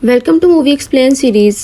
Welcome to movie explain series.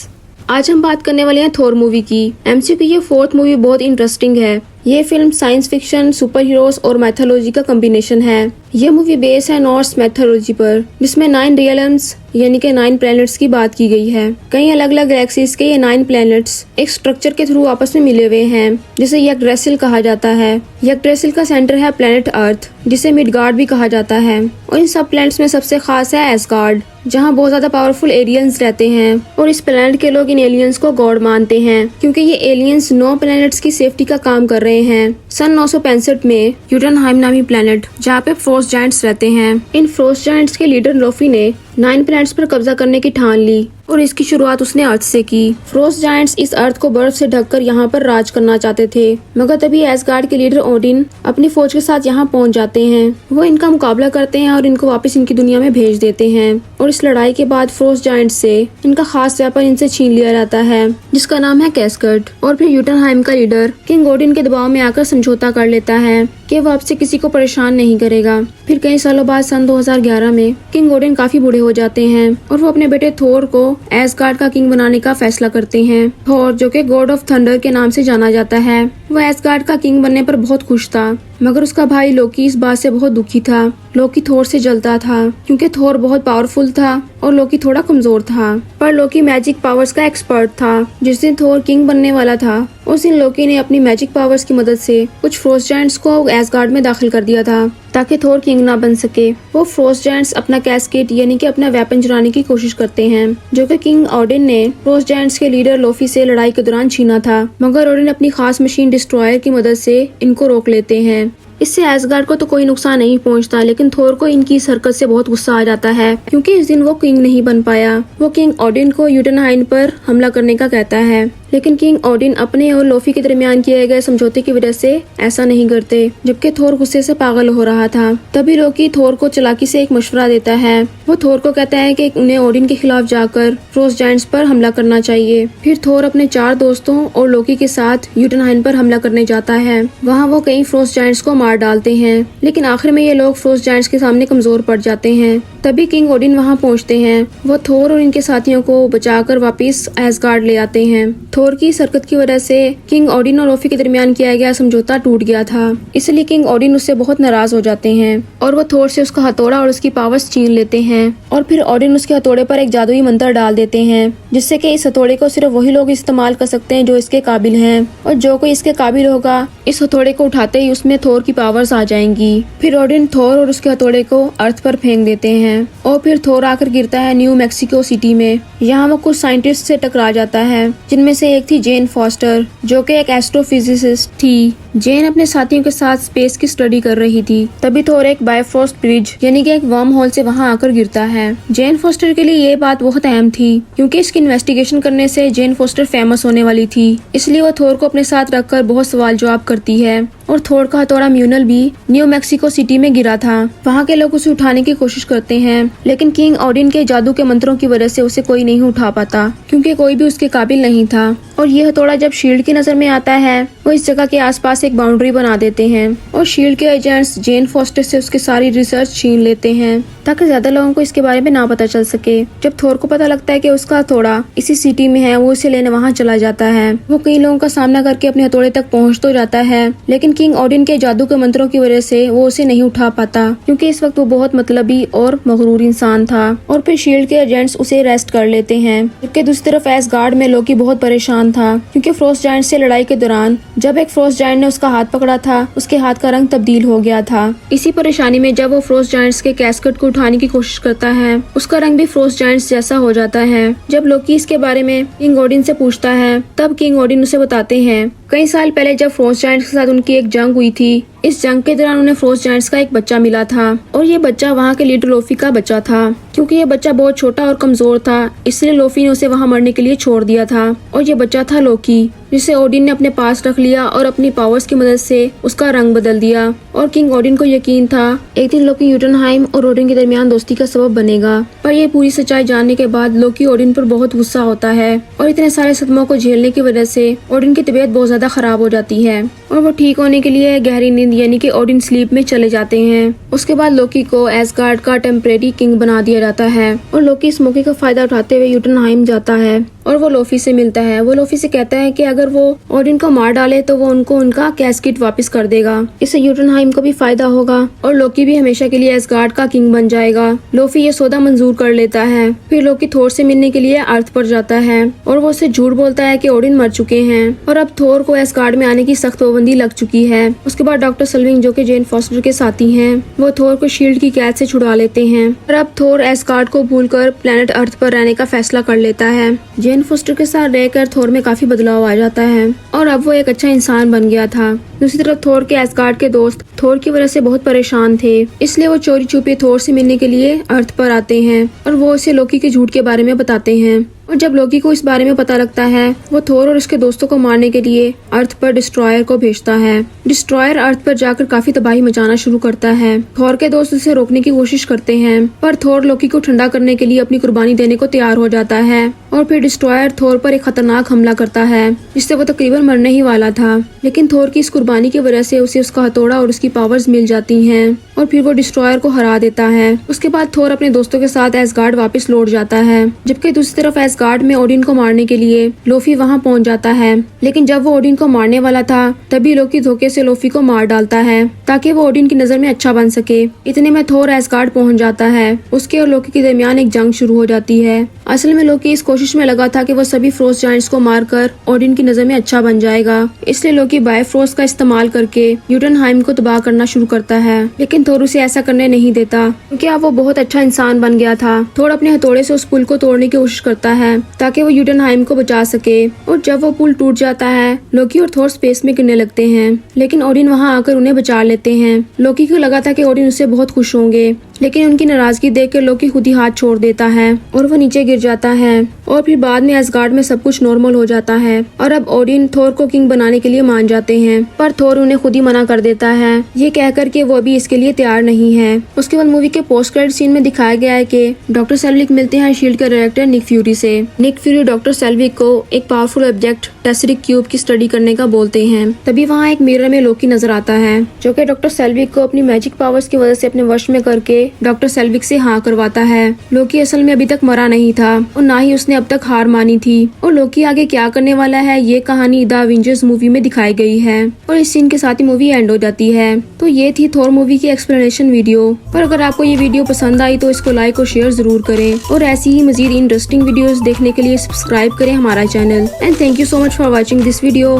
आज हम बात करने वाले हैं थोर मूवी की। एमसीयू की ये फोर्थ मूवी बहुत इंटरेस्टिंग है। ये film science fiction, super heroes और मैथोलॉजी का कॉम्बिनेशन है। यह मूवी बेस है नॉर्स मैथोलॉजी पर, जिसमें 9 रियल्म्स यानी कि 9 प्लैनेट्स की बात की गई है। कई अलग अलग गैलेक्सीज के ये 9 प्लैनेट्स एक स्ट्रक्चर के थ्रू आपस में मिले हुए हैं, जिसे यग्ड्रेसिल कहा जाता है। यग्ड्रेसिल का सेंटर है प्लैनेट अर्थ, जिसे मिडगार्ड भी कहा जाता है। और इन सब प्लैनेट्स में सबसे खास है एसगार्ड, जहाँ बहुत ज्यादा पावरफुल एलियंस रहते हैं। और इस प्लैनेट के लोग इन एलियंस को गॉड मानते हैं, क्योंकि ये एलियंस 9 प्लैनेट्स की सेफ्टी का काम कर रहे हैं। सन 965 में यूटनहाइम नामी प्लैनेट, जहाँ पे फ्रोस्ट जायंट्स रहते हैं, इन फ्रोस्ट जायंट्स के लीडर लोफी ने 9 प्लैनेट्स पर कब्जा करने की ठान ली और इसकी शुरुआत उसने अर्थ से की। फ्रोस्ट जायंट्स इस अर्थ को बर्फ से ढककर यहाँ पर राज करना चाहते थे, मगर तभी एसगार्ड के लीडर ओडिन अपनी फौज के साथ यहाँ पहुँच जाते हैं। वो इनका मुकाबला करते हैं और इनको वापस इनकी दुनिया में भेज देते हैं। और इस लड़ाई के बाद फ्रोस्ट जायंट्स से इनका खास वेपन इनसे छीन लिया जाता है, जिसका नाम है कैस्कट। और फिर यूटनहाइम का लीडर किंग ओडिन के दबाव में आकर समझौता कर लेता है कि वो अब से किसी को परेशान नहीं करेगा। फिर कई सालों बाद सन 2011 में किंग ओडिन काफी बूढ़े हो जाते हैं और वो अपने बेटे थोर को एसगार्ड का किंग बनाने का फैसला करते हैं। थोर, जो कि गॉड ऑफ थंडर के नाम से जाना जाता है, वो एसगार्ड का किंग बनने पर बहुत खुश था, मगर उसका भाई लोकी इस बात से बहुत दुखी था। लोकी थोर से जलता था, क्योंकि थोर बहुत पावरफुल था और लोकी थोड़ा कमजोर था। पर लोकी मैजिक पावर्स का एक्सपर्ट था। जिस दिन थोर किंग बनने वाला था, उस दिन लोकी ने अपनी मैजिक पावर्स की मदद से कुछ फ्रोस्ट जायंट्स को एसगार्ड में दाखिल कर दिया था, ताकि थोर किंग ना बन सके। वो फ्रोस्ट जायंट्स अपना कैस्केट यानी कि अपना वेपन चुराने की कोशिश करते हैं, जो कि किंग ओडिन ने फ्रोस्ट जायंट्स के लीडर लोफी से लड़ाई के दौरान छीना था। मगर ओडिन अपनी खास मशीन डिस्ट्रॉयर की मदद से इनको रोक लेते हैं। इससे एसगार्ड को तो कोई नुकसान नहीं पहुंचता, लेकिन थोर को इनकी इस हरकत से बहुत गुस्सा आ जाता है, क्योंकि इस दिन वो किंग नहीं बन पाया। वो किंग ओडिन को यूटनहाइम पर हमला करने का कहता है, लेकिन किंग ओडिन अपने और लोफी के दरमियान किए गए समझौते की वजह से ऐसा नहीं करते, जबकि थोर गुस्से से पागल हो रहा था। तभी लोकी थोर को चालाकी से एक मशवरा देता है। वो थोर को कहता है कि उन्हें ओडिन के खिलाफ जाकर फ्रोस्ट जायंट्स पर हमला करना चाहिए। फिर थोर अपने 4 दोस्तों और लोकी के साथ यूटनहाइम पर हमला करने जाता है। वहाँ वो कई फ्रोस्ट जायंट्स को मार डालते हैं, लेकिन आखिर में ये लोग फ्रोस्ट जायंट्स के सामने कमजोर पड़ जाते हैं। तभी किंग ओडिन वहाँ पहुँचते हैं। वो थोर और इनके साथियों को बचाकर वापस एसगार्ड ले आते हैं। थोर की इस हरकत की वजह से किंग ओडिन और लोफी के दरमियान किया गया समझौता टूट गया था, इसलिए किंग ओडिन उससे बहुत नाराज हो जाते हैं और वो थोर से उसका हथौड़ा और उसकी पावर्स छीन लेते हैं। और फिर ओडिन उसके हथौड़े पर एक जादुई मंत्र डाल देते हैं, जिससे कि इस हथौड़े को सिर्फ वही लोग इस्तेमाल कर सकते हैं जो इसके काबिल हैं, और जो कोई इसके काबिल होगा इस हथौड़े को उठाते ही उसमें थोर की पावर्स आ जाएंगी। फिर ओडिन थोर और उसके हथौड़े को अर्थ पर फेंक देते हैं और फिर थोर आकर गिरता है न्यू मैक्सिको सिटी में। यहाँ वो कुछ साइंटिस्ट से टकरा जाता है, जिनमें से एक थी जेन फॉस्टर, जो कि एक एस्ट्रोफिजिसिस्ट थी। जेन अपने साथियों के साथ स्पेस की स्टडी कर रही थी। तभी थोर एक बायोफ्रॉस्ट ब्रिज यानी कि एक वर्म होल से वहाँ आकर गिरता है। जेन फॉस्टर के लिए ये बात बहुत अहम थी, क्योंकि इसकी इन्वेस्टिगेशन करने से जेन फॉस्टर फेमस होने वाली थी, इसलिए वो थोर को अपने साथ रखकर बहुत सवाल जवाब करती है। और थोर का हथौड़ा म्यूनल भी न्यू मैक्सिको सिटी में गिरा था। वहाँ के लोग उसे उठाने की कोशिश करते हैं, लेकिन किंग ओडिन के जादू के मंत्रों की वजह से उसे कोई नहीं उठा पाता, क्योंकि कोई भी उसके काबिल नहीं था। और ये हथौड़ा जब शील्ड की नजर में आता है, वो इस जगह के आसपास एक बाउंड्री बना देते हैं और शील्ड के एजेंट्स जेन फॉस्टर से उसकी सारी रिसर्च छीन लेते हैं, ताकि ज्यादा लोगों को इसके बारे में ना पता चल सके। जब थोर को पता लगता है कि उसका हथौड़ा इसी सिटी में है, वो इसे लेने वहाँ चला जाता है। वो कई लोगों का सामना करके अपने हथौड़े तक पहुँच तो जाता है, लेकिन किंग ओडिन के जादू के मंत्रों की वजह से वो उसे नहीं उठा पाता, क्योंकि इस वक्त वो बहुत मतलबी और मगरूर इंसान था। और फिर शील्ड के एजेंट्स उसे अरेस्ट कर लेते हैं। जबकि दूसरी तरफ एसगार्ड में लोकी बहुत परेशान था, क्योंकि फ्रोस्ट जायंट से लड़ाई के दौरान जब एक फ्रोस्ट जायंट ने उसका हाथ पकड़ा था, उसके हाथ का रंग तब्दील हो गया था। इसी परेशानी में जब वो फ्रोस्ट जायंट्स के कैस्केट को उठाने की कोशिश करता है, उसका रंग भी फ्रोस्ट जायंट्स जैसा हो जाता है। जब लोकी इसके बारे में किंग ओडिन से पूछता है, तब किंग ओडिन उसे बताते हैं कई साल पहले जब फ्रोस्ट जायंट्स के साथ उनकी एक जंग हुई थी, इस जंग के दौरान उन्हें फ्रोस्ट जायंट्स का एक बच्चा मिला था और ये बच्चा वहाँ के लीडर लोफी का बच्चा था। क्योंकि ये बच्चा बहुत छोटा और कमजोर था, इसलिए लोफी ने उसे वहाँ मरने के लिए छोड़ दिया था। और ये बच्चा था लोकी, जिसे ओडिन ने अपने पास रख लिया और अपनी पावर्स की मदद से उसका रंग बदल दिया। और किंग ओडिन को यकीन था एक दिन लोकी यूटनहाइम और ओडिन के दरमियान दोस्ती का सबब बनेगा। पर ये पूरी सच्चाई जानने के बाद लोकी ओडिन पर बहुत गुस्सा होता है और इतने सारे सदमों को झेलने की वजह से ओडिन की तबीयत बहुत ज्यादा ज्यादा खराब हो जाती है और वो ठीक होने के लिए गहरी नींद यानी कि ओडिन स्लीप में चले जाते हैं। उसके बाद लोकी को एसगार्ड का टेम्परेरी किंग बना दिया जाता है और लोकी इस मौके का फायदा उठाते हुए यूटनहाइम जाता है और वो लोफी से मिलता है। वो लोफी से कहता है कि अगर वो ओडिन को मार डाले तो वो उनको उनका कैस्केट वापस कर देगा। इससे यूटनहाइम को भी फायदा होगा और लोकी भी हमेशा के लिए एसगार्ड का किंग बन जाएगा। लोफी ये सौदा मंजूर कर लेता है। फिर लोकी थोर से मिलने के लिए अर्थ पर जाता है और वो उससे झूठ बोलता है कि ओडिन मर चुके हैं और अब थोर को एसगार्ड में आने की सख्त पाबंदी लग चुकी है। उसके बाद डॉक्टर सेल्विंग जो कि जेन फॉस्टर के साथी हैं, वो थोर को शील्ड की कैद से छुड़ा लेते हैं और अब थोर एसगार्ड को भूलकर प्लेनेट अर्थ पर रहने का फैसला कर लेता है। जेन फॉस्टर के साथ रहकर थोर में काफी बदलाव आ जाता है और अब वो एक अच्छा इंसान बन गया था। दूसरी तरफ थोर के एसगार्ड के दोस्त थोर की वजह से बहुत परेशान थे, इसलिए वो चोरी छुपे थोर से मिलने के लिए अर्थ पर आते हैं और वो उसे लोकी के झूठ के बारे में बताते हैं। और जब लोकी को इस बारे में पता लगता है, वो थोर और उसके दोस्तों को मारने के लिए अर्थ पर डिस्ट्रॉयर को भेजता है। डिस्ट्रॉयर अर्थ पर जाकर काफी तबाही मचाना शुरू करता है। थोर के दोस्त उसे रोकने की कोशिश करते हैं, पर थोर लोकी को ठंडा करने के लिए अपनी कुर्बानी देने को तैयार हो जाता है और फिर डिस्ट्रॉयर थोर पर एक खतरनाक हमला करता है, जिससे वो तकरीबन मरने ही वाला था। लेकिन थोर की इस कुर्बानी की वजह से उसे उसका हथौड़ा और उसकी पावर्स मिल जाती हैं और फिर वो डिस्ट्रॉयर को हरा देता है। उसके बाद थोर अपने दोस्तों के साथ एसगार्ड वापस लौट जाता है, जबकि दूसरी तरफ एसगार्ड में ओडिन को मारने के लिए लोफी वहां पहुंच जाता है। लेकिन जब वो ओडिन को मारने वाला था, तभी लोकी धोखे से लोफी को मार डालता है ताकि वो ओडिन की नजर में अच्छा बन सके। इतने में थोर एसगार्ड पहुंच जाता है। उसके और लोकी के दरमियान एक जंग शुरू हो जाती है। असल में लोकी इस कोशिश में लगा था कि वो सभी फ्रोस्ट जायंट्स को मारकर ओडिन की नजर में अच्छा बन जाएगा, इसलिए लोकी बायोफ्रोस्ट का इस्तेमाल करके यूटनहाइम को तबाह करना शुरू करता है। लेकिन थोर उसे ऐसा करने नहीं देता, क्योंकि अब वो बहुत अच्छा इंसान बन गया था। थोर अपने हथौड़े से उस पुल को तोड़ने की कोशिश करता है ताकि वो यूटनहाइम को बचा सके और जब वो पुल टूट जाता है, लोकी और थोर स्पेस में गिरने लगते हैं। लेकिन ओडिन वहां आकर उन्हें बचा लेते हैं। लोकी को लगा था कि ओडिन उससे बहुत खुश होंगे, लेकिन उनकी नाराजगी देखकर लोकी खुद ही हाथ छोड़ देता है और वो नीचे गिर जाता है और फिर बाद में एसगार्ड में सब कुछ नॉर्मल हो जाता है और अब ओडिन थोर को किंग बनाने के लिए मान जाते हैं, पर थोर उन्हें खुद ही मना कर देता है, ये कहकर के वो अभी इसके लिए तैयार नहीं है। उसके बाद मूवी के पोस्ट क्रेडिट सीन में दिखाया गया है कि डॉक्टर सेल्विक मिलते हैं शील्ड के डायरेक्टर निक फ्यूरी से। निक फ्यूरी डॉक्टर सेल्विक को एक पावरफुल ऑब्जेक्ट टेसरिक क्यूब की स्टडी करने का बोलते हैं। तभी वहाँ एक मिरर में लोकी नजर आता है, जो कि डॉक्टर सेल्विक को अपनी मैजिक पावर्स की वजह से अपने वश में करके डॉक्टर सेल्विक से हाँ करवाता है। लोकी असल में अभी तक मरा नहीं था और ना ही उसने अब तक हार मानी थी और लोकी आगे क्या करने वाला है, ये कहानी द एवेंजर्स मूवी में दिखाई गई है और इस सीन के साथ ही मूवी एंड हो जाती है। तो ये थी थोर मूवी की एक्सप्लेनेशन वीडियो। पर अगर आपको ये वीडियो पसंद आई तो इसको लाइक और शेयर जरूर करें और ऐसी ही मजीद इंटरेस्टिंग वीडियोस देखने के लिए सब्सक्राइब करें हमारा channel. And thank you so much for watching this video.